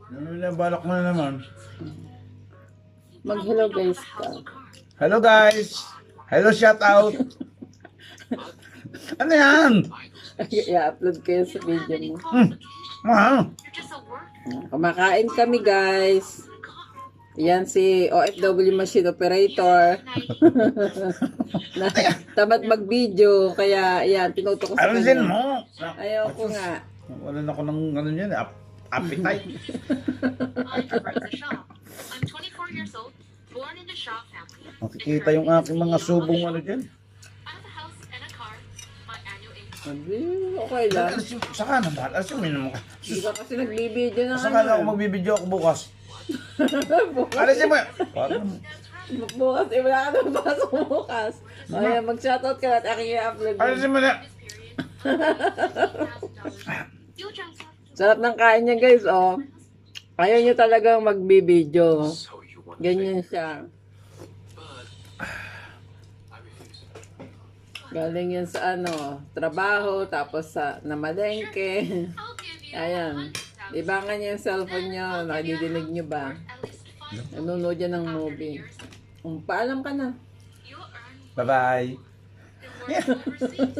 Balak mo na naman. Mag-hello guys ka. Hello guys! Hello shout out! Ano yan? I-upload ko yun sa video mo. Wow! Kumakain kami guys. Yan si OFW machine operator. na, tamad mag-video. Kaya yan, tinuto ko sa Alisin kanya. mo! Ayaw ko nga. Wala na ako ng ano yan, appetite. I'm 24 years old, born in the Shaw family. Makikita yung aking mga subong ano dyan. I have a house and a car. My annual income. Sabi, okay lang. Saka na, mahal. Asumin mo ka. Hindi ka kasi nagbibideo na Saka na ako magbibideo ako bukas. Alisin mo yan! Bukas, wala ka nang pasok bukas. Ayan, mag-shoutout ka at aking i-upload. Alisin mo na! You drive Sarap ng kain niya guys, oh. Ayaw niya talagang magbibideo. Ganyan siya. Galing yan sa ano, trabaho, tapos sa namalengke. I'll give you Ayan. Ibangan niya yung cellphone niya. Nakididinig niyo ba? at least 5. Nanonood yan ng movie. Paalam ka na. You earn Bye-bye! the word overseas.